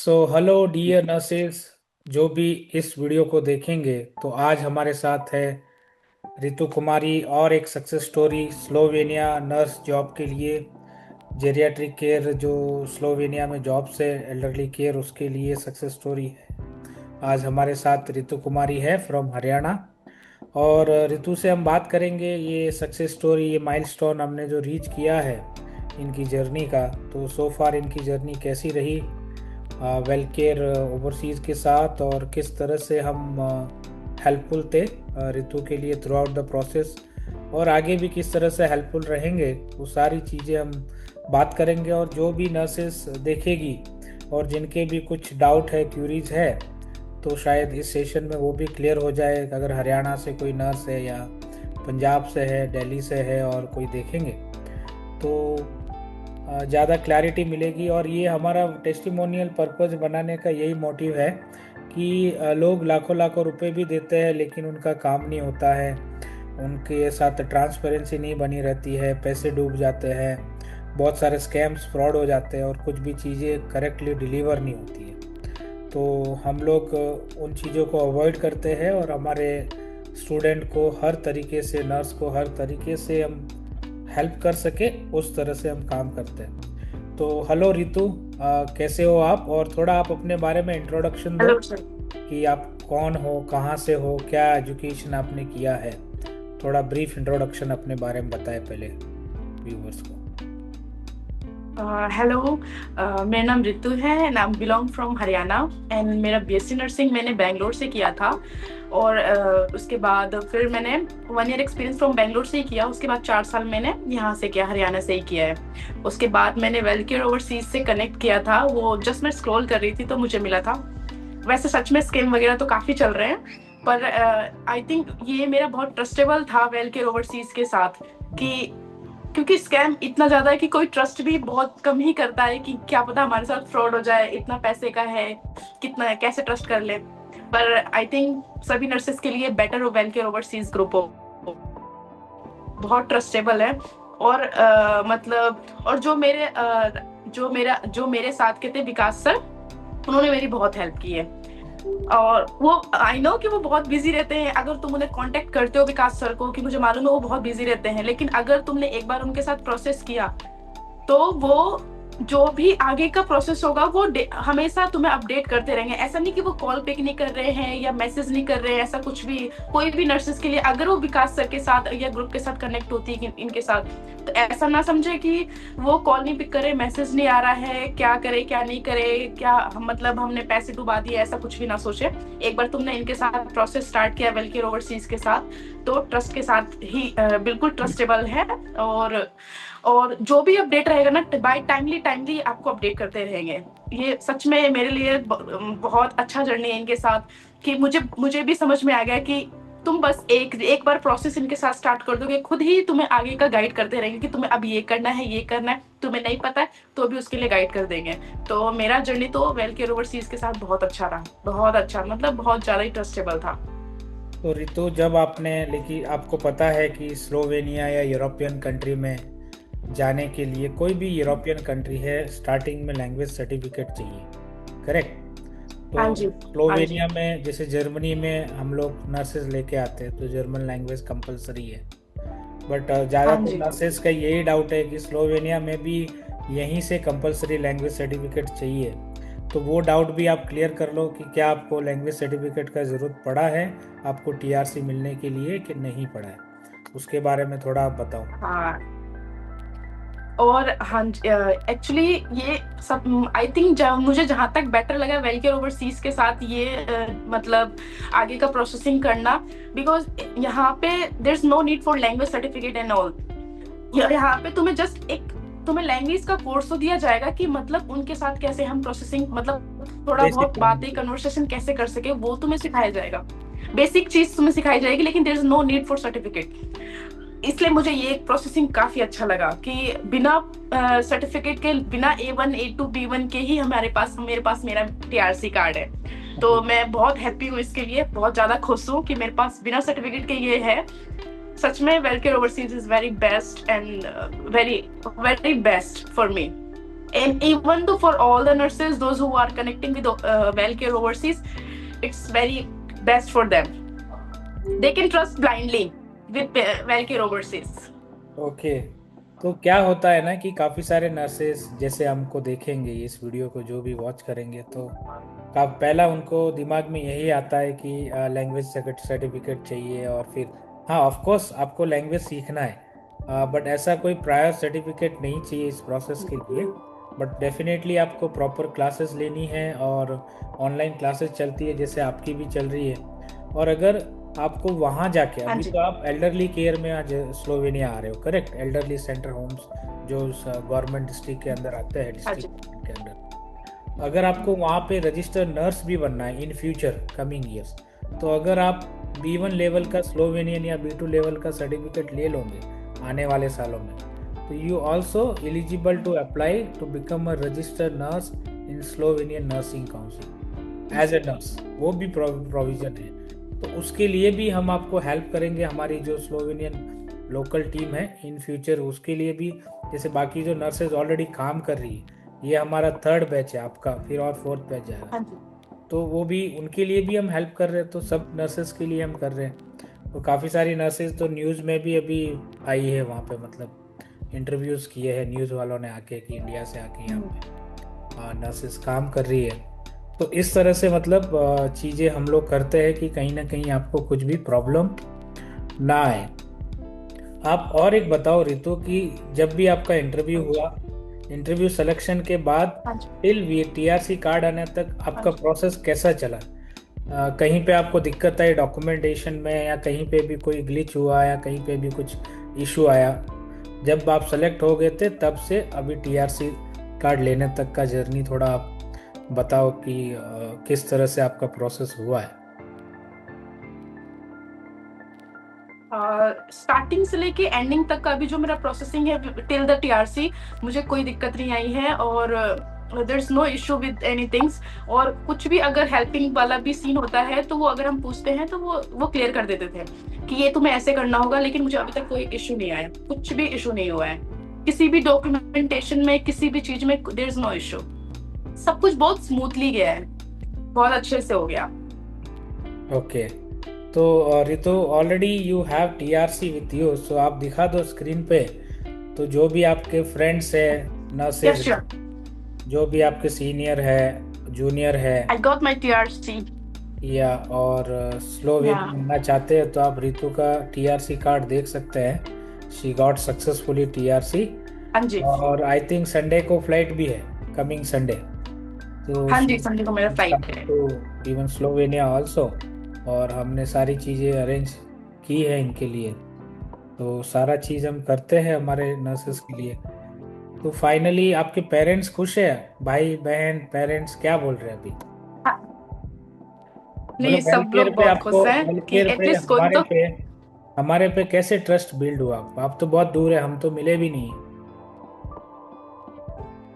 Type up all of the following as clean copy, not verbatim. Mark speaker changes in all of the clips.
Speaker 1: Hello dear nurses, जो भी इस वीडियो को देखेंगे तो आज हमारे साथ है रितु कुमारी और एक success story Slovenia nurse job के लिए। जेरियाट्रिक केयर जो स्लोवेनिया में जॉब से एल्डरली केयर उसके लिए सक्सेस स्टोरी है। आज हमारे साथ रितु कुमारी है फ्रॉम हरियाणा। और रितु से हम बात करेंगे ये सक्सेस स्टोरी, ये माइलस्टोन हमने जो रीच किया है इनकी जर्नी का। तो सो फार इनकी जर्नी कैसी रही वेल केयर ओवरसीज़ के साथ, और किस तरह से हम हेल्पफुल थे रितु के लिए थ्रू आउट द प्रोसेस, और आगे भी किस तरह से हेल्पफुल रहेंगे, वो सारी चीज़ें हम बात करेंगे। और जो भी नर्सेस देखेगी और जिनके भी कुछ डाउट है, क्यूरीज है, तो शायद इस सेशन में वो भी क्लियर हो जाए। अगर हरियाणा से कोई नर्स है या पंजाब से है, दिल्ली से है और कोई देखेंगे तो ज़्यादा क्लैरिटी मिलेगी। और ये हमारा टेस्टिमोनियल पर्पस बनाने का यही मोटिव है कि लोग लाखों लाखों रुपए भी देते हैं लेकिन उनका काम नहीं होता है, उनके साथ ट्रांसपेरेंसी नहीं बनी रहती है, पैसे डूब जाते हैं, बहुत सारे स्कैम्स फ्रॉड हो जाते हैं और कुछ भी चीज़ें करेक्टली डिलीवर नहीं होती है। तो हम लोग उन चीज़ों को अवॉइड करते हैं और हमारे स्टूडेंट को हर तरीके से, नर्स को हर तरीके से हम हेल्प कर सके उस तरह से हम काम करते हैं। तो हेलो रितु, कैसे हो आप? और थोड़ा आप अपने बारे में इंट्रोडक्शन दो
Speaker 2: हेलो सर।
Speaker 1: कि आप कौन हो, कहाँ से हो, क्या एजुकेशन आपने किया है। थोड़ा ब्रीफ इंट्रोडक्शन अपने बारे में बताएं पहले व्यूवर्स को।
Speaker 2: हेलो। मेरा नाम रितु है and I belong from Haryana. And मेरा बीएससी नर्सिंग मैंने बेंगलोर से किया था। और उसके बाद फिर मैंने 1 ईयर एक्सपीरियंस फ्रॉम बेंगलोर से ही किया। उसके बाद 4 साल मैंने यहाँ से किया, हरियाणा से ही किया है। उसके बाद मैंने वेलकेयर ओवरसीज से कनेक्ट किया था, वो जस्ट मैं स्क्रॉल कर रही थी तो मुझे मिला था। वैसे सच में स्कैम वगैरह तो काफ़ी चल रहे हैं, पर आई थिंक ये मेरा बहुत ट्रस्टेबल था वेलकेयर ओवरसीज के साथ। कि क्योंकि स्कैम इतना ज्यादा है कि कोई ट्रस्ट भी बहुत कम ही करता है कि क्या पता हमारे साथ फ्रॉड हो जाए, इतना पैसे का है, कितना कैसे ट्रस्ट कर ले। पर आई थिंक सभी नर्सेस के लिए बेटर हो वेलकेयर ओवरसीज ग्रुप हो, बहुत ट्रस्टेबल है। और मतलब और जो मेरे साथ के थे विकास सर, उन्होंने मेरी बहुत हेल्प की है। और वो आई नो कि वो बहुत बिजी रहते हैं। अगर तुम उन्हें कांटेक्ट करते हो विकास सर को, कि मुझे मालूम है वो बहुत बिजी रहते हैं, लेकिन अगर तुमने एक बार उनके साथ प्रोसेस किया तो वो जो भी आगे का प्रोसेस होगा वो हमेशा तुम्हें अपडेट करते रहेंगे। ऐसा नहीं कि वो कॉल पिक नहीं कर रहे हैं या मैसेज नहीं कर रहे हैं, ऐसा कुछ भी। कोई भी नर्सेस के लिए अगर वो विकास सर के साथ या ग्रुप के साथ कनेक्ट होती है इनके साथ, तो ऐसा ना समझे कि वो कॉल नहीं पिक करे, मैसेज नहीं आ रहा है, क्या करे क्या नहीं करे, क्या मतलब हमने पैसे डुबा दिए, ऐसा कुछ भी ना सोचे। एक बार तुमने इनके साथ प्रोसेस स्टार्ट किया वेलकेयर ओवरसीज के साथ, तो ट्रस्ट के साथ ही बिल्कुल ट्रस्टेबल है। और जो भी अपडेट रहेगा ना, बाय टाइमली टाइमली आपको अपडेट करते रहेंगे। ये सच में मेरे लिए बहुत अच्छा जर्नी है इनके साथ। कि मुझे भी समझ में आ गया कि तुम बस एक बार प्रोसेस इनके साथ स्टार्ट कर दोगे, खुद ही तुम्हें आगे का गाइड करते रहेंगे कि तुम्हें अब ये करना है, ये करना है। तुम्हें नहीं पता है तो भी उसके लिए गाइड कर देंगे। तो मेरा जर्नी तो वेलकेयर ओवरसीज के साथ बहुत अच्छा रहा, बहुत अच्छा, मतलब बहुत ज्यादा ही ट्रस्टेबल था।
Speaker 1: तो रितु, जब आपने, लेकिन आपको पता है कि स्लोवेनिया या यूरोपियन कंट्री में जाने के लिए, कोई भी यूरोपियन कंट्री है, स्टार्टिंग में लैंग्वेज सर्टिफिकेट चाहिए, करेक्ट? तो
Speaker 2: हाँ जी। हाँ जी।
Speaker 1: स्लोवेनिया में, जैसे जर्मनी में हम लोग नर्सेज लेके आते हैं तो जर्मन लैंग्वेज कंपलसरी है। बट
Speaker 2: हाँ
Speaker 1: ज़्यादातर
Speaker 2: जी।
Speaker 1: नर्सेज का यही डाउट है कि स्लोवेनिया में भी यहीं से कंपलसरी लैंग्वेज सर्टिफिकेट चाहिए। तो वो डाउट भी आप क्लियर कर लो कि क्या आपको लैंग्वेज सर्टिफिकेट का ज़रूरत पड़ा है आपको टीआरसी मिलने के लिए कि नहीं पड़ा है, उसके बारे में थोड़ा आप बताओ।
Speaker 2: हाँ। और हाँ, एक्चुअली ये सब आई थिंक मुझे जहाँ तक बेटर लगा वेलकेयर ओवरसीज के साथ ये मतलब आगे का प्रोसेसिंग करना। बिकॉज यहाँ पे there is no need for language certificate and all. यहाँ पे तुम्हें लैंग्वेज का कोर्स तो दिया जाएगा कि मतलब उनके साथ कैसे हम प्रोसेसिंग, मतलब थोड़ा
Speaker 1: बेसिक
Speaker 2: बहुत बातें,
Speaker 1: कम्युनिकेशन।
Speaker 2: कन्वर्सेशन कैसे कर सके, वो तुम्हें सिखाया जाएगा। बेसिक चीज तुम्हें सिखाई जाएगी, लेकिन there is no need for certificate. इसलिए मुझे ये प्रोसेसिंग काफी अच्छा लगा कि बिना सर्टिफिकेट के, बिना A1 A2 B1 के ही मेरे पास मेरा टीआरसी कार्ड है। तो मैं बहुत हैप्पी हूँ इसके लिए, बहुत ज्यादा खुश हूँ कि मेरे पास बिना सर्टिफिकेट के ये है। सच में Welcare overseas is very best and very very best for me. And even though for all the nurses, those who are connecting with WellCare Overseas, it's very best for them. They can trust blindly with WellCare Overseas.
Speaker 1: Okay. तो क्या होता है ना कि काफ़ी सारे nurses जैसे हमको देखेंगे इस वीडियो को, जो भी वॉच करेंगे, तो का पहला उनको दिमाग में यही आता है कि लैंग्वेज सर्टिफिकेट चाहिए, और फिर हाँ ऑफ कोर्स आपको लैंग्वेज सीखना है, बट ऐसा कोई प्रायर सर्टिफिकेट नहीं चाहिए इस प्रोसेस के लिए। बट डेफिनेटली आपको प्रॉपर क्लासेस लेनी है, और ऑनलाइन क्लासेस चलती है जैसे आपकी भी चल रही है। और अगर आपको वहाँ जाके,
Speaker 2: हाँ
Speaker 1: अभी
Speaker 2: जी,
Speaker 1: तो आप एल्डरली केयर में आज स्लोवेनिया आ रहे हो, करेक्ट? एल्डरली सेंटर होम्स जो गवर्नमेंट डिस्ट्रिक्ट के अंदर आते हैं,
Speaker 2: हाँ जी,
Speaker 1: डिस्ट्रिक्ट के अंदर। अगर आपको वहाँ पे रजिस्टर्ड नर्स भी बनना है इन फ्यूचर कमिंग ईयर्स, तो अगर आप B1 लेवल का स्लोवेनियन या B2 लेवल का सर्टिफिकेट ले लोगे आने वाले सालों में, तो you also eligible to apply to become a registered nurse in Slovenian nursing council as a nurse. वो भी प्रोविजन है। तो उसके लिए भी हम आपको हेल्प करेंगे, हमारी जो स्लोवेनियन लोकल टीम है इन फ्यूचर उसके लिए भी। जैसे बाकी जो नर्सेज ऑलरेडी काम कर रही है, ये हमारा 3rd बैच है आपका, फिर और 4th बैच
Speaker 2: हाँ
Speaker 1: जाएगा,
Speaker 2: जी,
Speaker 1: तो वो भी उनके लिए भी हम हेल्प कर रहे हैं। तो सब नर्सेज के लिए हम कर रहे हैं। तो काफ़ी सारी नर्सेज तो न्यूज़ में भी अभी आई है वहाँ पे, मतलब इंटरव्यूज़ किए हैं न्यूज़ वालों ने आके कि इंडिया से आके यहाँ पे नर्सेज काम कर रही है। तो इस तरह से मतलब चीज़ें हम लोग करते हैं कि कहीं ना कहीं आपको कुछ भी प्रॉब्लम ना आए। आप और एक बताओ रितु कि जब भी आपका इंटरव्यू
Speaker 2: हाँ जी,
Speaker 1: हुआ, इंटरव्यू सिलेक्शन के बाद
Speaker 2: हाँ जी,
Speaker 1: टिल TRC कार्ड आने तक
Speaker 2: हाँ
Speaker 1: आपका
Speaker 2: जी।
Speaker 1: प्रोसेस कैसा चला? कहीं पे आपको दिक्कत आई डॉक्यूमेंटेशन में, या कहीं पे भी कोई ग्लिच हुआ, या कहीं पे भी कुछ इशू आया? जब आप सेलेक्ट हो गए थे तब से अभी TRC कार्ड लेने तक का जर्नी थोड़ा आप बताओ कि किस तरह से आपका प्रोसेस हुआ है।
Speaker 2: स्टार्टिंग से लेके एंडिंग तक का भी जो मेरा प्रोसेसिंग है टिल द टीआरसी, मुझे कोई दिक्कत नहीं आई है, और there is no issue with anything. और कुछ भी अगर हेल्पिंग वाला भी सीन होता है तो वो अगर हम पूछते हैं तो वो क्लियर कर देते थे कि ये तुम्हें ऐसे करना होगा। लेकिन मुझे अभी तक कोई इशू नहीं आया, कुछ भी इशू नहीं हुआ है किसी भी डॉक्यूमेंटेशन में, किसी भी चीज में देयर इज नो इशू। सब कुछ बहुत स्मूथली गया है, बहुत अच्छे से हो गया।
Speaker 1: ओके। तो Ritu already you have TRC with you, so आप दिखा दो स्क्रीन पे। तो जो भी आपके फ्रेंड्स है
Speaker 2: यस
Speaker 1: नर्सेज,
Speaker 2: श्योर,
Speaker 1: जो भी आपके सीनियर है, जूनियर है,
Speaker 2: आई गॉट माई टीआरसी।
Speaker 1: या और
Speaker 2: या,
Speaker 1: स्लोवेनिया बनना चाहते हैं, तो आप रितु का TRC कार्ड देख सकते हैं। She got successfully TRC।
Speaker 2: हाँ जी,
Speaker 1: और आई थिंक संडे को फ्लाइट भी है, कमिंग संडे। तो
Speaker 2: हाँ जी, संडे को मेरा फ्लाइट है।
Speaker 1: तो इवन स्लोवेनिया ऑल्सो, और हमने सारी चीज़ें अरेंज की है इनके लिए। तो सारा चीज़ हम करते हैं हमारे नर्सेस के लिए। तो फाइनली आपके पेरेंट्स खुश है? भाई बहन पेरेंट्स क्या बोल रहे हैं अभी?
Speaker 2: हाँ,
Speaker 1: मतलब
Speaker 2: नहीं,
Speaker 1: वेल
Speaker 2: सब
Speaker 1: केयर
Speaker 2: लोग
Speaker 1: पे
Speaker 2: बहुत
Speaker 1: आपको,
Speaker 2: खुश हैं
Speaker 1: वेल
Speaker 2: कि
Speaker 1: केयर पे
Speaker 2: एटलीस्ट कोई तो।
Speaker 1: हमारे पे कैसे ट्रस्ट बिल्ड हुआ? आप तो बहुत दूर है, हम तो मिले भी नहीं।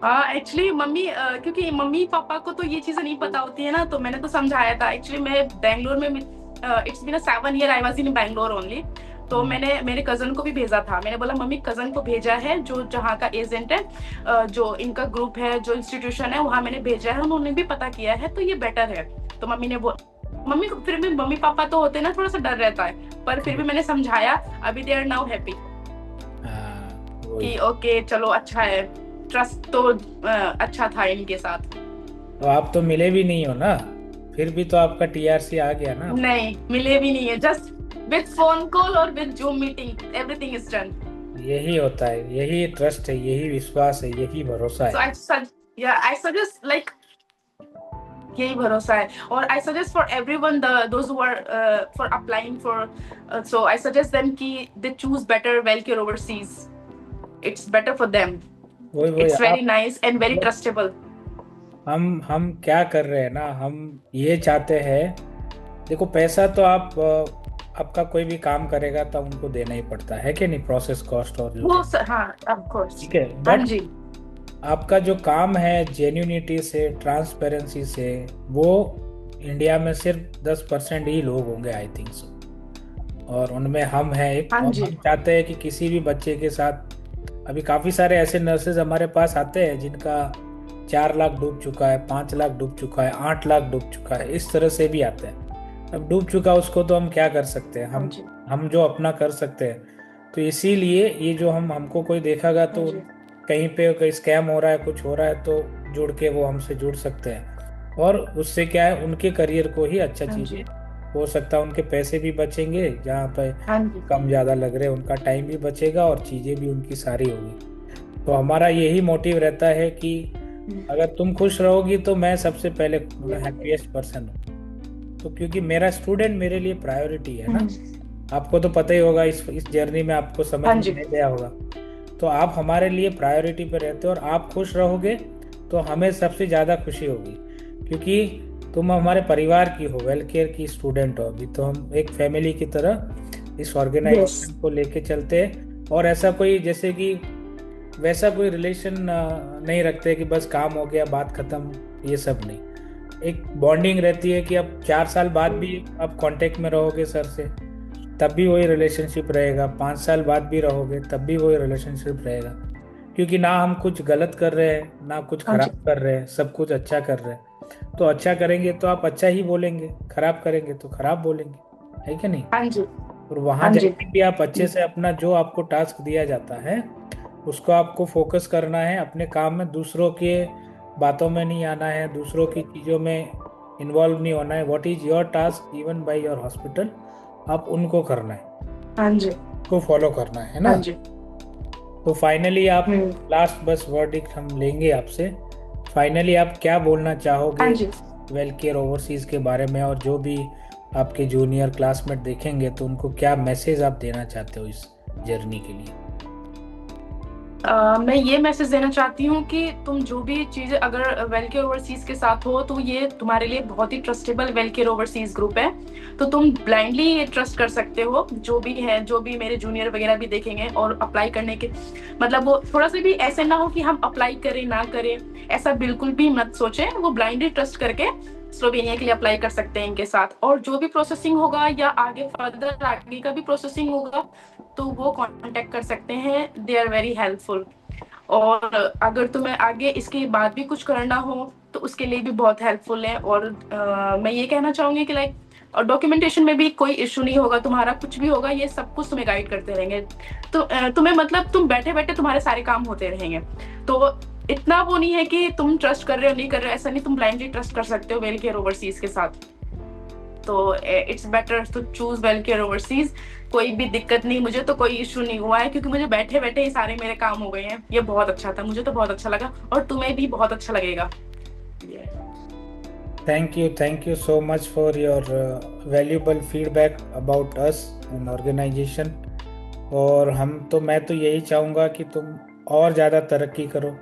Speaker 2: एक्चुअली मम्मी, क्योंकि मम्मी पापा को तो ये चीजें नहीं पता होती है ना, तो मैंने तो समझाया था। एक्चुअली मैं बैंगलोर में, it's been 7 year I was in Bangalore only. तो मैंने मेरे कजन को भी भेजा था। मैंने बोला मम्मी कजन को भेजा है जो जहाँ का एजेंट है, जो इनका ग्रुप है, जो इंस्टीट्यूशन है, वहाँ मैंने भेजा है, उन्होंने भी पता किया है, तो ये बेटर है। तो मम्मी को फिर भी, मम्मी पापा तो होते ना, थोड़ा सा डर रहता है, पर फिर भी मैंने समझाया। अभी दे आर नाउ हैप्पी कि
Speaker 1: वही।
Speaker 2: ओके चलो अच्छा है। ट्रस्ट तो अच्छा था इनके साथ।
Speaker 1: तो आप तो मिले भी नहीं हो ना, फिर भी तो आपका TRC आ गया ना।
Speaker 2: नहीं, मिले भी नहीं है, जस्ट विद फोन कॉल और with zoom meeting everything is done.
Speaker 1: यही होता है, यही ट्रस्ट है, यही विश्वास है, यही भरोसा
Speaker 2: सो
Speaker 1: है।
Speaker 2: आई सजेस्ट लाइक, यही भरोसा है। और I suggest for everyone those who are for applying for, so I suggest them कि they choose better Welcare overseas. It's better for them.
Speaker 1: वही वही
Speaker 2: इट्स वेरी
Speaker 1: आप
Speaker 2: नाइस एंड वेरी
Speaker 1: मतलब
Speaker 2: trustable.
Speaker 1: हम क्या कर रहे हैं ना, हम ये चाहते हैं, देखो पैसा तो आप आपका कोई भी काम करेगा तो उनको देना ही पड़ता है कि नहीं, प्रोसेस कॉस्ट और जो भी,
Speaker 2: हाँ, ऑफ कोर्स।
Speaker 1: ठीक है।
Speaker 2: हाँ
Speaker 1: बट
Speaker 2: जी,
Speaker 1: आपका जो काम है जेन्यूनिटी से, ट्रांसपेरेंसी से, वो इंडिया में सिर्फ 10% ही लोग होंगे आई थिंक सो। और उनमें हम हैं एक,
Speaker 2: हाँ
Speaker 1: और
Speaker 2: जी,
Speaker 1: हम चाहते हैं कि किसी भी बच्चे के साथ अभी काफ़ी सारे ऐसे नर्सेज हमारे पास आते हैं जिनका 4 लाख डूब चुका है, 5 लाख डूब चुका है, 8 लाख डूब चुका है, इस तरह से भी आते हैं। अब डूब चुका उसको तो हम क्या कर सकते हैं,
Speaker 2: हाँ
Speaker 1: हम
Speaker 2: जी।
Speaker 1: हम जो अपना कर सकते हैं। तो इसीलिए ये जो हमको कोई देखेगा
Speaker 2: हाँ
Speaker 1: तो
Speaker 2: जी।
Speaker 1: कहीं पे कोई स्कैम हो रहा है, कुछ हो रहा है, तो जुड़ के वो हमसे जुड़ सकते हैं। और उससे क्या है, उनके करियर को ही अच्छा
Speaker 2: हाँ
Speaker 1: चीज़ें
Speaker 2: जी।
Speaker 1: हो सकता है, उनके पैसे भी बचेंगे जहाँ पे
Speaker 2: हाँ जी।
Speaker 1: कम ज़्यादा लग रहे हैं, उनका टाइम भी बचेगा और चीज़ें भी उनकी सारी होगी। तो हमारा यही मोटिव रहता है कि
Speaker 2: हम्म।
Speaker 1: अगर तुम खुश रहोगी तो मैं सबसे पहले हैप्पीएस्ट पर्सन हूँ। तो क्योंकि मेरा स्टूडेंट मेरे लिए प्रायोरिटी है ना।
Speaker 2: हम्म।
Speaker 1: आपको तो पता ही होगा, इस जर्नी में आपको समझ
Speaker 2: हाँ
Speaker 1: में
Speaker 2: जी।
Speaker 1: नहीं गया होगा। तो आप हमारे लिए प्रायोरिटी पे रहते हो और आप खुश रहोगे तो हमें सबसे ज़्यादा खुशी होगी। क्योंकि तुम हमारे परिवार की हो, वेल केयर की स्टूडेंट हो, अभी तो हम एक फैमिली की तरह इस
Speaker 2: यस।
Speaker 1: ऑर्गेनाइजेशन को लेके चलते हैं। और ऐसा कोई जैसे कि वैसा कोई रिलेशन नहीं रखते कि बस काम हो गया बात खत्म, ये सब नहीं। एक बॉन्डिंग रहती है कि अब 4 साल बाद भी आप कांटेक्ट में रहोगे सर से, तब भी वही रिलेशनशिप रहेगा, 5 साल बाद भी रहोगे तब भी वही रिलेशनशिप रहेगा। क्योंकि ना हम कुछ गलत कर रहे हैं ना कुछ
Speaker 2: हाँ जी।
Speaker 1: खराब कर रहे हैं, सब कुछ अच्छा कर रहे हैं। तो अच्छा करेंगे तो आप अच्छा ही बोलेंगे, खराब करेंगे तो खराब बोलेंगे, है कि नहीं।
Speaker 2: हाँ जी।
Speaker 1: और वहां
Speaker 2: हाँ जी।
Speaker 1: जाके भी आप अच्छे से अपना जो आपको टास्क दिया जाता है उसको आपको फोकस करना है अपने काम में, दूसरों के बातों में नहीं आना है, दूसरों की चीज़ों में इन्वॉल्व नहीं होना है। What is your task given by your hospital, आप उनको करना है,
Speaker 2: हाँ जी।
Speaker 1: को फॉलो करना है
Speaker 2: हाँ
Speaker 1: ना।
Speaker 2: जी।
Speaker 1: तो फाइनली आप,
Speaker 2: हम्म।
Speaker 1: लास्ट बस वर्डिक्ट हम लेंगे आपसे, फाइनली आप क्या बोलना
Speaker 2: हाँ
Speaker 1: चाहोगे
Speaker 2: जी।
Speaker 1: वेल केयर ओवरसीज के बारे में, और जो भी आपके जूनियर क्लासमेट देखेंगे तो उनको क्या मैसेज आप देना चाहते हो इस जर्नी के लिए।
Speaker 2: मैं ये मैसेज देना चाहती हूँ कि तुम जो भी चीजें अगर वेलकेयर ओवरसीज के साथ हो तो ये तुम्हारे लिए बहुत ही ट्रस्टेबल वेलकेयर ओवरसीज ग्रुप है। तो तुम ब्लाइंडली ये ट्रस्ट कर सकते हो, जो भी है, जो भी मेरे जूनियर वगैरह भी देखेंगे और अप्लाई करने के मतलब वो थोड़ा सा भी ऐसे ना हो कि हम अप्लाई करें ना करें, ऐसा बिल्कुल भी मत सोचें। वो ब्लाइंडली ट्रस्ट करके स्लोवेनिया के लिए अप्लाई कर सकते हैं इनके साथ, और जो भी प्रोसेसिंग होगा या आगे फर्दर आगे का भी प्रोसेसिंग होगा तो वो कांटेक्ट कर सकते हैं, दे आर वेरी हेल्पफुल। और अगर तुम्हें आगे इसके बाद भी कुछ करना हो तो उसके लिए भी बहुत हेल्पफुल है। और मैं ये कहना चाहूंगी कि लाइक, और डॉक्यूमेंटेशन में भी कोई इशू नहीं होगा, तुम्हारा कुछ भी होगा ये सब कुछ तुम्हें गाइड करते रहेंगे। तो तुम्हें मतलब तुम बैठे बैठे तुम्हारे सारे काम होते रहेंगे। तो इतना वो नहीं है कि तुम ट्रस्ट कर रहे हो नहीं कर रहे हो, ऐसा नहीं, तुम ब्लाइंडली ट्रस्ट कर सकते हो वेल केयर ओवरसीज के साथ। तो it's better to choose Well Care Overseas. कोई भी दिक्कत नहीं, मुझे तो कोई इशू नहीं हुआ है क्योंकि मुझे बैठे बैठे ही सारे मेरे काम हो गए हैं। ये बहुत अच्छा था, मुझे तो बहुत अच्छा लगा और तुम्हें भी बहुत अच्छा लगेगा।
Speaker 1: Thank you so much for your valuable feedback about us and organization. और मैं तो यही चाहूँगा कि तुम और ज़्यादा तरक्की करो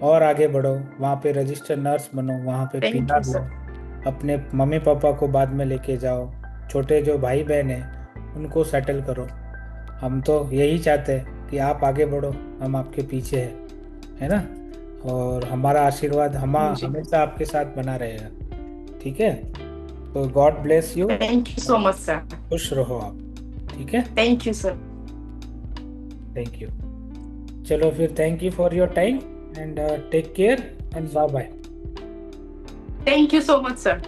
Speaker 1: और आगे बढ़ो, वहाँ पे रजिस्टर नर्स बनो, वहाँ पे
Speaker 2: थैंक
Speaker 1: पीना
Speaker 2: यू
Speaker 1: लो,
Speaker 2: सर।
Speaker 1: अपने मम्मी पापा को बाद में लेके जाओ, छोटे जो भाई बहन हैं उनको सेटल करो। हम तो यही चाहते हैं कि आप आगे बढ़ो, हम आपके पीछे हैं, है ना। और हमारा आशीर्वाद
Speaker 2: जी।
Speaker 1: हमेशा आपके साथ बना रहेगा, ठीक है। तो God bless you,
Speaker 2: thank you so much sir.
Speaker 1: खुश रहो आप, ठीक है।
Speaker 2: Thank you sir.
Speaker 1: Thank you. चलो फिर, thank you for your time and take care and bye bye.
Speaker 2: Thank you so much sir.